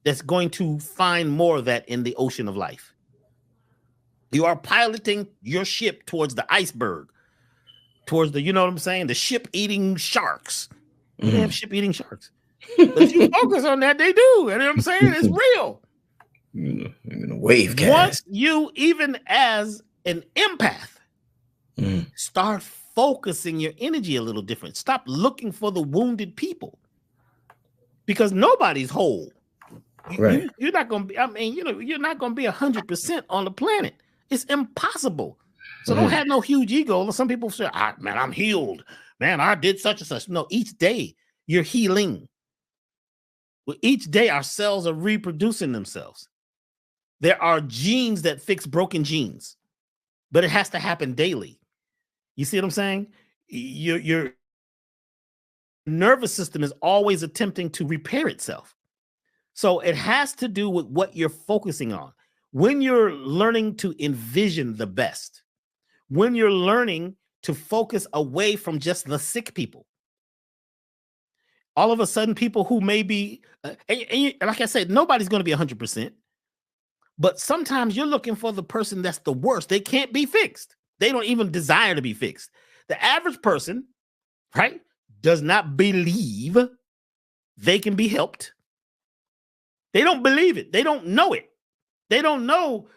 that's going to find more of that in the ocean of life. You are piloting your ship towards the iceberg, towards the, you know what I'm saying, the ship-eating sharks. They have ship-eating sharks. But if you focus on that, they do. You know what I'm saying? It's real. In a wave cast. Once you, even as an empath, start focusing your energy a little different. Stop looking for the wounded people, because nobody's whole. Right. You're not going to be, I mean, you know, you're not going to be 100% on the planet. It's impossible. So don't have no huge ego. Some people say, man, I'm healed. Man, I did such and such. No, each day you're healing. Well, each day our cells are reproducing themselves. There are genes that fix broken genes, but it has to happen daily. You see what I'm saying? Your nervous system is always attempting to repair itself. So it has to do with what you're focusing on. When you're learning to envision the best, when you're learning to focus away from just the sick people, all of a sudden people who may be, and like I said, nobody's going to be 100%, but sometimes you're looking for the person that's the worst. They can't be fixed. They don't even desire to be fixed. The average person, right, does not believe they can be helped. They don't believe it. They don't know it. They don't know.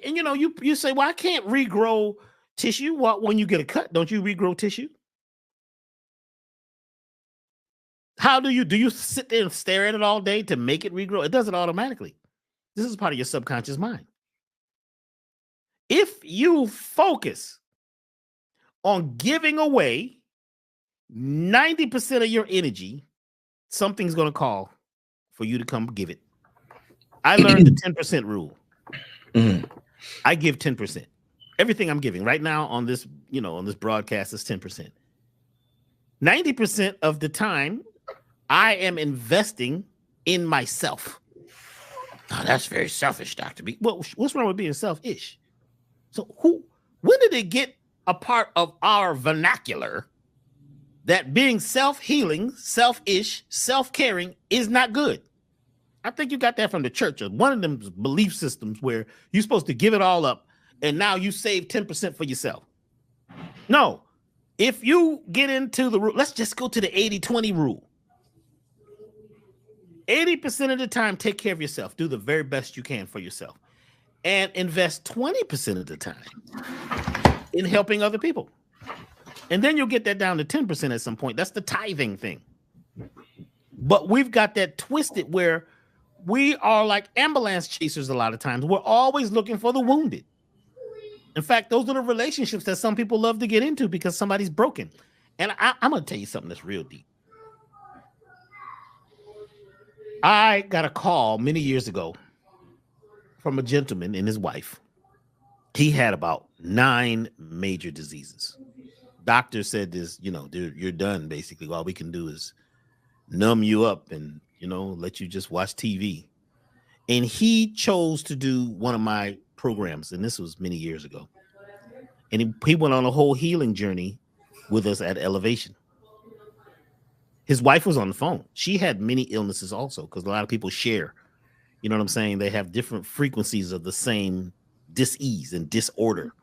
And you know, you say, well, I can't regrow tissue. Well, when you get a cut, don't you regrow tissue? How do you sit there and stare at it all day to make it regrow? It does it automatically. This is part of your subconscious mind. If you focus on giving away 90% of your energy, something's going to call for you to come give it. I learned the 10% rule. I give 10%. Everything I'm giving right now on this, you know, on this broadcast is 10%. 90% of the time, I am investing in myself. Oh, that's very selfish, Dr. B. Well, what's wrong with being selfish? So when did it get a part of our vernacular that being self-healing, selfish, self-caring is not good? I think you got that from the church, one of them belief systems where you're supposed to give it all up and now you save 10% for yourself. No, if you get into the rule, let's just go to the 80-20 rule. 80% of the time, take care of yourself. Do the very best you can for yourself. And invest 20% of the time in helping other people. And then you'll get that down to 10% at some point. That's the tithing thing. But we've got that twisted where we are like ambulance chasers a lot of times. We're always looking for the wounded. In fact, those are the relationships that some people love to get into because somebody's broken. And I'm going to tell you something that's real deep. I got a call many years ago from a gentleman and his wife. He had about 9 major diseases. Doctor said this, you know, dude, you're done. Basically, all we can do is numb you up and, you know, let you just watch TV. And he chose to do one of my programs. And this was many years ago. And he went on a whole healing journey with us at Elevation. His wife was on the phone. She had many illnesses also, because a lot of people share. You know what I'm saying? They have different frequencies of the same dis-ease and disorder.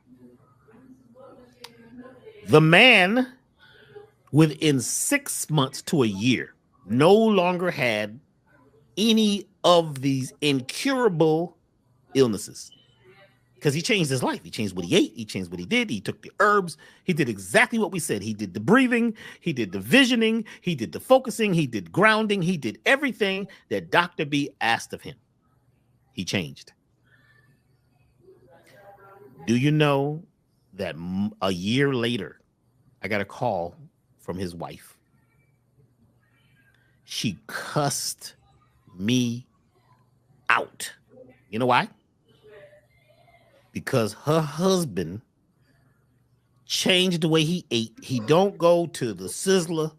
The man, within 6 months to a year, no longer had any of these incurable illnesses. Because he changed his life. He changed what he ate. He changed what he did. He took the herbs. He did exactly what we said. He did the breathing. He did the visioning. He did the focusing. He did grounding. He did everything that Dr. B asked of him. He changed. Do you know that a year later, I got a call from his wife. She cussed me out. You know why? Because her husband changed the way he ate. He don't go to the Sizzler.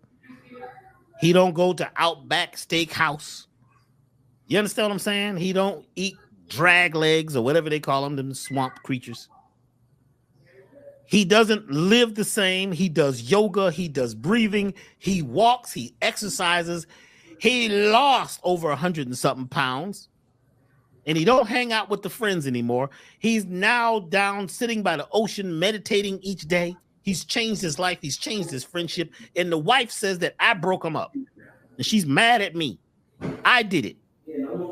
He don't go to Outback Steakhouse. You understand what I'm saying? He don't eat drag legs or whatever they call them swamp creatures. He doesn't live the same. He does yoga. He does breathing. He walks. He exercises. He lost over 100 and something pounds, and he don't hang out with the friends anymore. He's now down sitting by the ocean, meditating each day. He's changed his life. He's changed his friendship. And the wife says that I broke him up, and she's mad at me. I did it.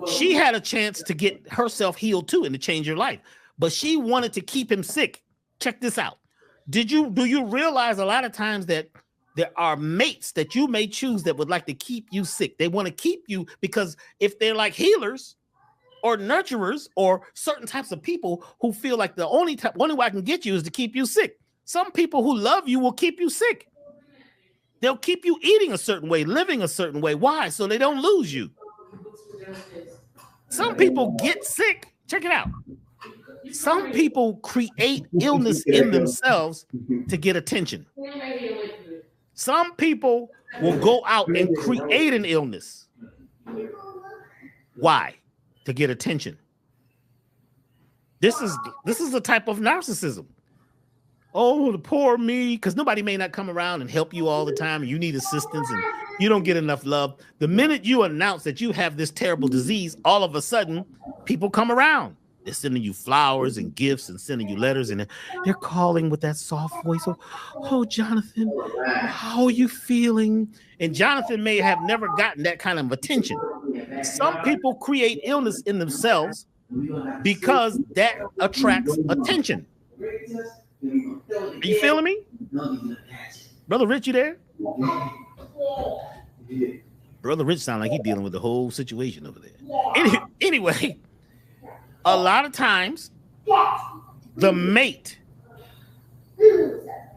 She had a chance to get herself healed too and to change her life, but she wanted to keep him sick. Check this out. Do you realize a lot of times that there are mates that you may choose that would like to keep you sick? They want to keep you because if they're like healers or nurturers or certain types of people who feel like the only way I can get you is to keep you sick. Some people who love you will keep you sick. They'll keep you eating a certain way, living a certain way. Why? So they don't lose you. Some people get sick. Check it out. Some people create illness in themselves to get attention. Some people will go out and create an illness. Why? To get attention. This is a type of narcissism. Oh, the poor me, because nobody may not come around and help you all the time, and you need assistance, and you don't get enough love. The minute you announce that you have this terrible disease, all of a sudden, people come around. They're sending you flowers and gifts and sending you letters, and they're calling with that soft voice. Oh, Jonathan, how are you feeling? And Jonathan may have never gotten that kind of attention. Some people create illness in themselves because that attracts attention. Are you feeling me? Brother Rich, you there? Brother Rich sound like he's dealing with the whole situation over there. Anyway, a lot of times the mate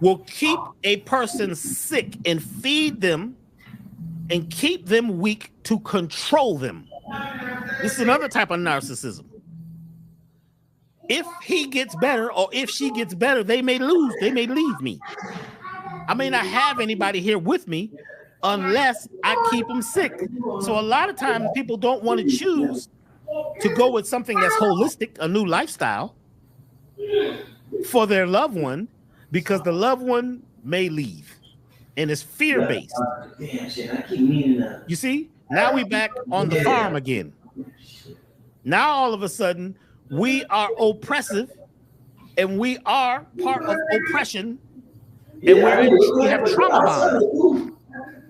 will keep a person sick and feed them and keep them weak to control them. This is another type of narcissism. If he gets better or if she gets better, they may lose. They may leave me. I may not have anybody here with me unless I keep them sick. So a lot of times people don't want to choose to go with something that's holistic, a new lifestyle for their loved one, because the loved one may leave and it's fear-based. You see, now we back on the farm again. Now all of a sudden we are oppressive and we are part of oppression, and we have trauma bond.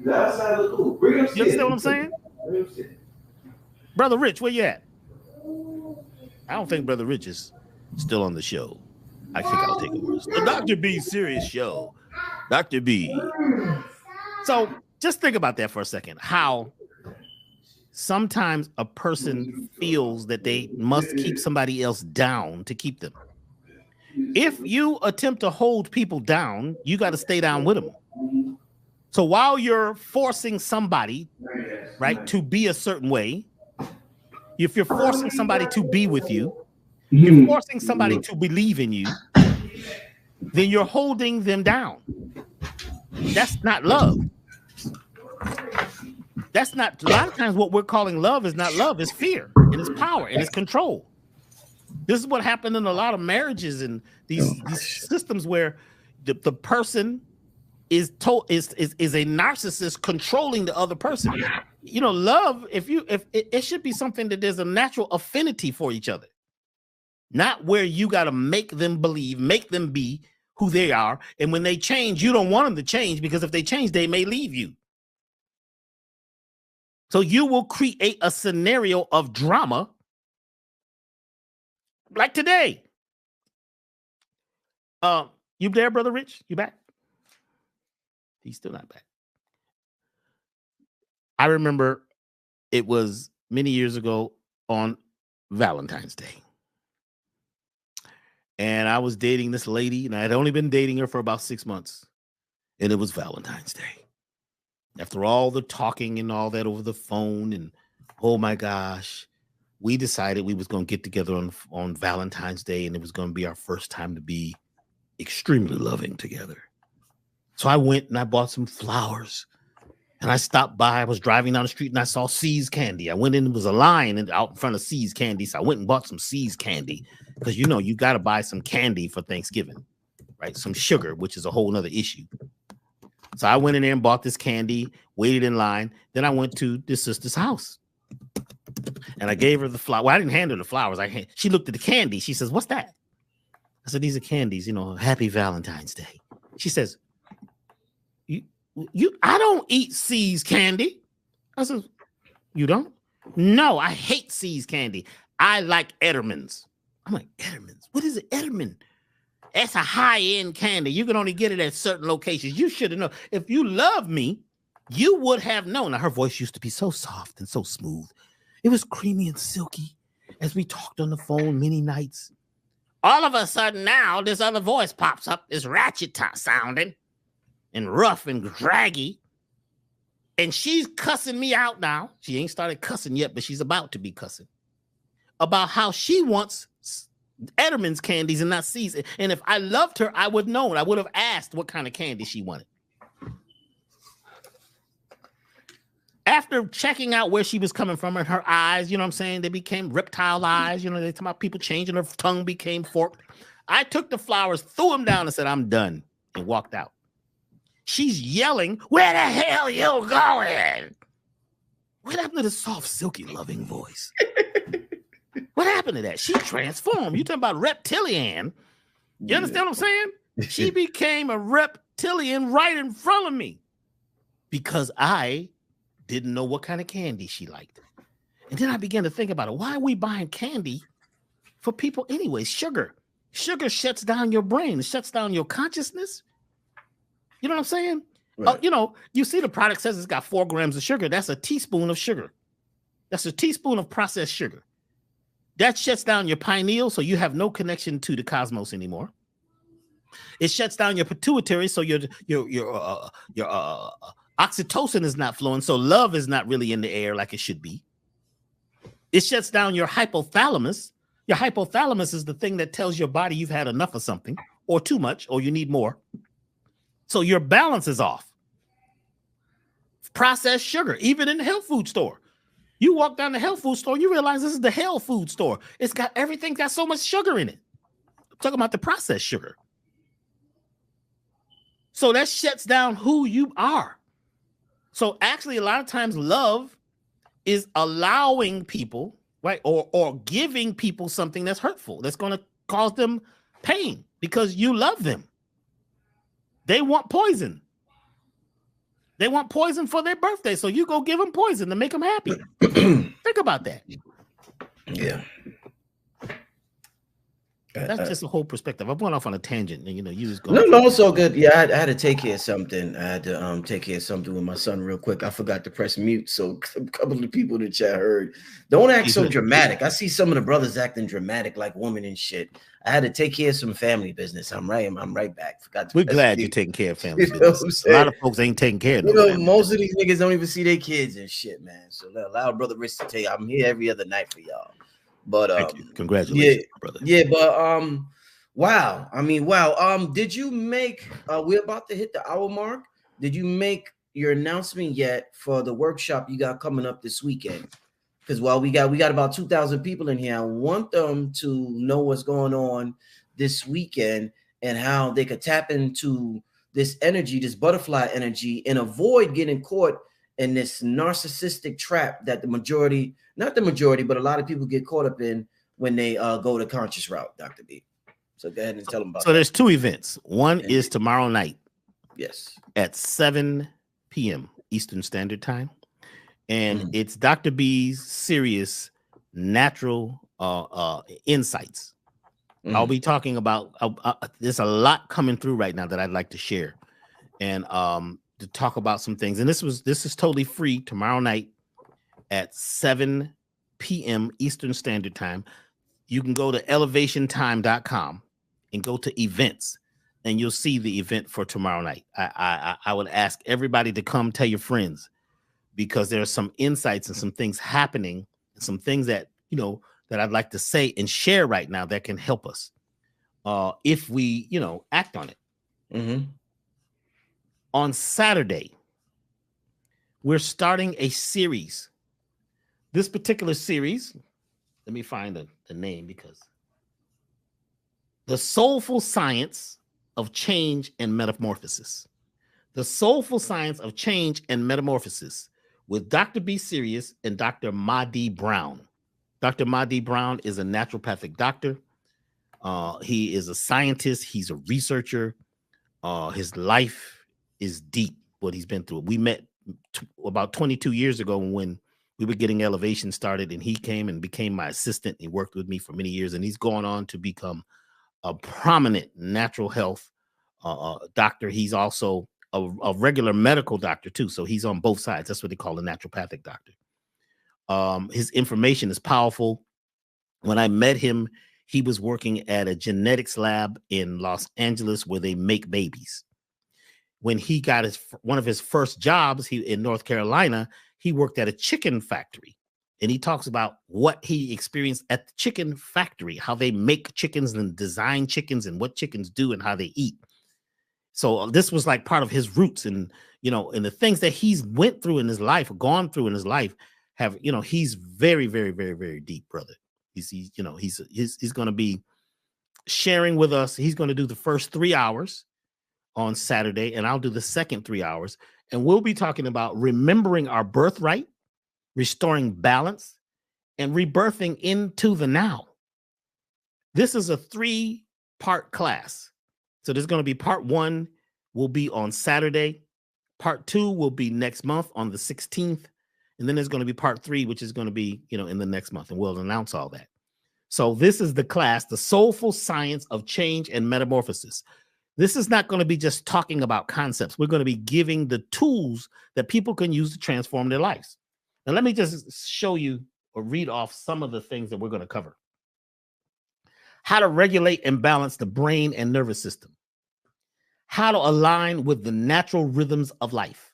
You understand what I'm saying? Brother Rich, where you at? I don't think Brother Rich is still on the show. I think I'll take over. The Doctah B Sirius show. Doctah B. So just think about that for a second. How sometimes a person feels that they must keep somebody else down to keep them. If you attempt to hold people down, you got to stay down with them. So while you're forcing somebody, right, to be a certain way, if you're forcing somebody to be with you, you're forcing somebody to believe in you, then you're holding them down. That's not love. That's not, a lot of times what we're calling love is not love, it's fear and it's power and it's control. This is what happened in a lot of marriages and these systems where the person is a narcissist controlling the other person. You know, love, if it should be something that there's a natural affinity for each other, not where you got to make them believe, make them be who they are. And when they change, you don't want them to change, because if they change, they may leave you. So you will create a scenario of drama like today. You there, Brother Rich? You back? He's still not back. I remember it was many years ago on Valentine's Day. And I was dating this lady, and I had only been dating her for about 6 months. And it was Valentine's Day. After all the talking and all that over the phone, and oh my gosh, we decided we was going to get together on Valentine's Day, and it was going to be our first time to be extremely loving together. So I went and I bought some flowers, and I stopped by. I was driving down the street and I saw C's Candy. I went in, there was a line out in front of C's Candy. So I went and bought some C's Candy, because you know, you got to buy some candy for Thanksgiving, right? Some sugar, which is a whole nother issue. So I went in there and bought this candy, waited in line. Then I went to this sister's house. And I gave her the flower. Well, I didn't hand her the flowers. She looked at the candy. She says, "What's that?" I said, "These are candies, happy Valentine's Day." She says, I don't eat C's candy. I said, "You don't?" "No, I hate C's candy. I like Ederman's." I'm like, "Ederman's? What is it, Ederman?" "That's a high-end candy. You can only get it at certain locations. You should have known. If you love me, you would have known." Now, her voice used to be so soft and so smooth. It was creamy and silky as we talked on the phone many nights. All of a sudden now, this other voice pops up. It's ratchet sounding and rough and draggy. And she's cussing me out now. She ain't started cussing yet, but she's about to be cussing about how she wants Ederman's candies and not C's. And if I loved her, I would know. I would have asked what kind of candy she wanted. After checking out where she was coming from and her eyes, you know what I'm saying? They became reptile eyes. They talk about people changing, her tongue became forked. I took the flowers, threw them down and said, "I'm done," and walked out. She's yelling, "Where the hell you going?" What happened to the soft, silky, loving voice? What happened to that? She transformed. You talking about reptilian. You understand what I'm saying? She became a reptilian right in front of me because I didn't know what kind of candy she liked. And then I began to think about it. Why are we buying candy for people anyway? Sugar. Sugar shuts down your brain. It shuts down your consciousness. You know what I'm saying? Right. You see the product says it's got 4 grams of sugar. That's a teaspoon of sugar. That's a teaspoon of processed sugar. That shuts down your pineal, so you have no connection to the cosmos anymore. It shuts down your pituitary, so your oxytocin is not flowing, so love is not really in the air like it should be. It shuts down your hypothalamus. Your hypothalamus is the thing that tells your body you've had enough of something, or too much, or you need more. So your balance is off. Processed sugar, even in the health food store. You walk down the health food store, you realize this is the health food store. It's got everything, got so much sugar in it. I'm talking about the processed sugar. So that shuts down who you are. So actually, a lot of times love is allowing people, right, or giving people something that's hurtful, that's going to cause them pain because you love them. They want poison. They want poison for their birthday, so you go give them poison to make them happy. Think about that. Yeah. That's just a whole perspective. I went off on a tangent, and you just go. No, so good. Yeah, I had to take care of something. I had to take care of something with my son real quick. I forgot to press mute, so a couple of the people in the chat heard. Don't act so dramatic. I see some of the brothers acting dramatic like women and shit. I had to take care of some family business. I'm right back. Forgot to. We're glad you're taking care of family business. A lot of folks ain't taking care of them. Most of these niggas don't even see their kids and shit, man. So allow Brother Rich to tell you, I'm here every other night for y'all. But thank you. Congratulations, brother. Yeah, but wow. I mean, wow. Did you make we're about to hit the hour mark? Did you make your announcement yet for the workshop you got coming up this weekend? Because we got about 2,000 people in here. I want them to know what's going on this weekend and how they could tap into this energy, this butterfly energy, and avoid getting caught in this narcissistic trap that not the majority, but a lot of people get caught up in when they go the conscious route, Dr. B. So go ahead and tell them about that. So there's 2 events. One is tomorrow night. Yes. At 7 p.m. Eastern Standard Time. And it's Doctah B Sirius Natural Insights. I'll be talking about, there's a lot coming through right now that I'd like to share. And to talk about some things. And this is totally free tomorrow night at 7 p.m. Eastern Standard Time. You can go to elevationtime.com and go to events, and you'll see the event for tomorrow night. I would ask everybody to come, tell your friends, because there are some insights and some things happening, and some things that that I'd like to say and share right now that can help us if we act on it. On Saturday, we're starting a series. This particular series, let me find the name, because the soulful science of change and metamorphosis. The Soulful Science of Change and Metamorphosis with Doctah B Sirius and Dr. Mahdi Brown. Dr. Mahdi Brown is a naturopathic doctor. He is a scientist. He's a researcher. His life is deep, what he's been through. We met about 22 years ago when we were getting Elevation started, and he came and became my assistant. He worked with me for many years, and he's gone on to become a prominent natural health doctor. He's also a regular medical doctor too. So he's on both sides. That's what they call a naturopathic doctor. His information is powerful. When I met him, he was working at a genetics lab in Los Angeles where they make babies. When he got one of his first jobs in North Carolina, he worked at a chicken factory. And he talks about what he experienced at the chicken factory, how they make chickens and design chickens and what chickens do and how they eat. So this was like part of his roots, and, you know, and the things that he's went through in his life, gone through in his life have, you know, he's very, very, very, very deep, brother. He's going to be sharing with us. He's going to do the first 3 hours on Saturday, and I'll do the second 3 hours. And we'll be talking about remembering our birthright, restoring balance, and rebirthing into the now. This is a 3-part class. So there's going to be part 1 will be on Saturday. Part 2 will be next month on the 16th. And then there's going to be part 3, which is going to be, you know, in the next month. And we'll announce all that. So this is the class, The Soulful Science of Change and Metamorphosis. This is not going to be just talking about concepts. We're going to be giving the tools that people can use to transform their lives. Now, let me just show you or read off some of the things that we're going to cover. How to regulate and balance the brain and nervous system. How to align with the natural rhythms of life.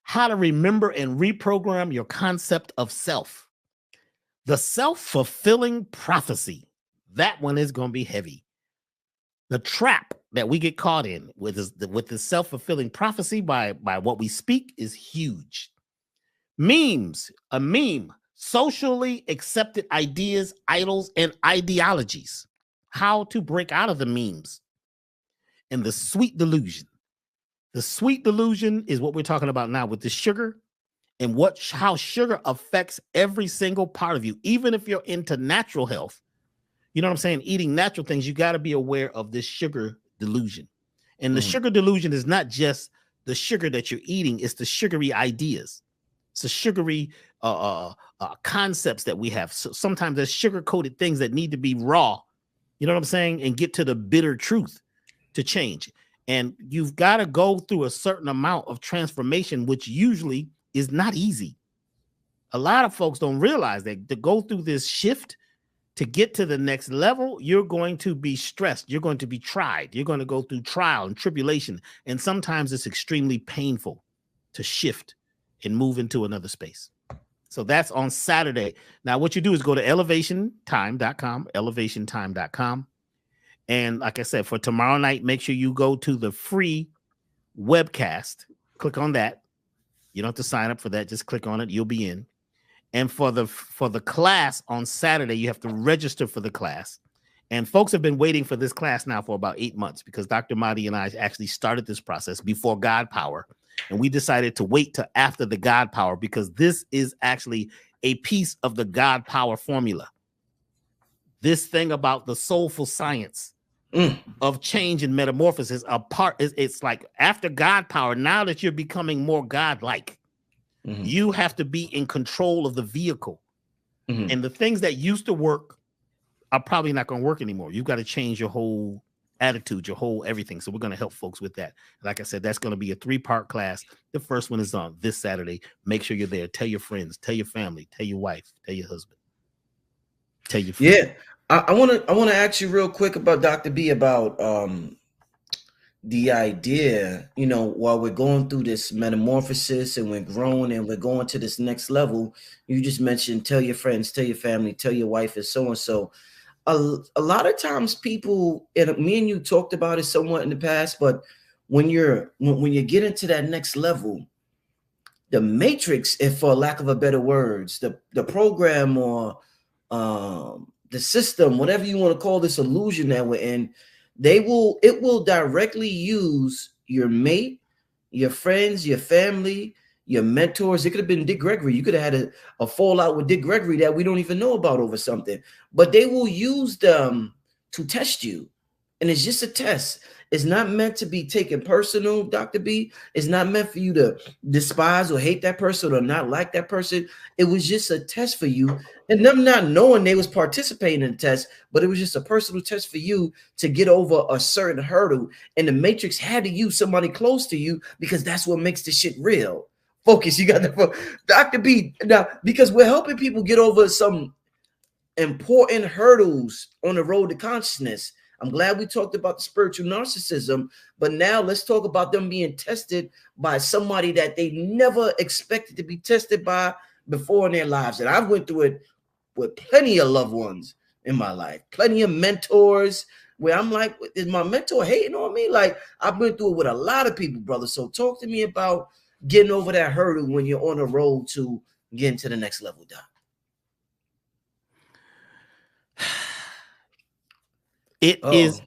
How to remember and reprogram your concept of self. The self-fulfilling prophecy. That one is going to be heavy. The trap that we get caught in with the self-fulfilling prophecy by what we speak is huge. Memes, a meme, socially accepted ideas, idols, and ideologies. How to break out of the memes. And the sweet delusion. The sweet delusion is what we're talking about now with the sugar and how sugar affects every single part of you. Even if you're into natural health, you know what I'm saying? Eating natural things, you got to be aware of this sugar delusion. And the sugar delusion is not just the sugar that you're eating, it's the sugary ideas. It's the sugary concepts that we have. So sometimes there's sugar-coated things that need to be raw, you know what I'm saying? And get to the bitter truth to change. And you've got to go through a certain amount of transformation, which usually is not easy. A lot of folks don't realize that to go through this shift, to get to the next level, you're going to be stressed. You're going to be tried. You're going to go through trial and tribulation. And sometimes it's extremely painful to shift and move into another space. So that's on Saturday. Now, what you do is go to elevationtime.com, elevationtime.com. And like I said, for tomorrow night, make sure you go to the free webcast. Click on that. You don't have to sign up for that. Just click on it. You'll be in. And for the class on Saturday, you have to register for the class. And folks have been waiting for this class now for about 8 months because Dr. Mahdi and I actually started this process before God Power. And we decided to wait till after the God Power because this is actually a piece of the God Power formula. This thing about the soulful science of change and metamorphosis, it's like after God Power, now that you're becoming more God-like, you have to be in control of the vehicle. And the things that used to work are probably not going to work anymore. You've got to change your whole attitude, your whole everything. So we're going to help folks with that. Like I said, that's going to be a 3-part class. The first one is on this Saturday. Make sure you're there. Tell your friends, tell your family, tell your wife, tell your husband, tell your friend. Yeah. I want to ask you real quick about Dr. B about the idea, you know, while we're going through this metamorphosis and we're growing and we're going to this next level, you just mentioned tell your friends, tell your family, tell your wife, and so and so. A lot of times people, and me and you talked about it somewhat in the past, but when you get into that next level, the matrix, if for lack of a better words, the program or the system, whatever you want to call this illusion that we're in, it will directly use your mate your friends, your family, your mentors. It could have been Dick Gregory. You could have had a fallout with Dick Gregory that we don't even know about over something. But they will use them to test you. And it's just a test. It's not meant to be taken personal, Dr. B. It's not meant for you to despise or hate that person or not like that person. It was just a test for you. And them not knowing they was participating in the test, but it was just a personal test for you to get over a certain hurdle. And the Matrix had to use somebody close to you because that's what makes the shit real. Focus, you got the Dr. B. Now, because we're helping people get over some important hurdles on the road to consciousness. I'm glad we talked about the spiritual narcissism, but now let's talk about them being tested by somebody that they never expected to be tested by before in their lives. And I've went through it with plenty of loved ones in my life, plenty of mentors where I'm like, is my mentor hating on me? Like, I've been through it with a lot of people, brother. So talk to me about getting over that hurdle when you're on the road to getting to the next level, Doc. It is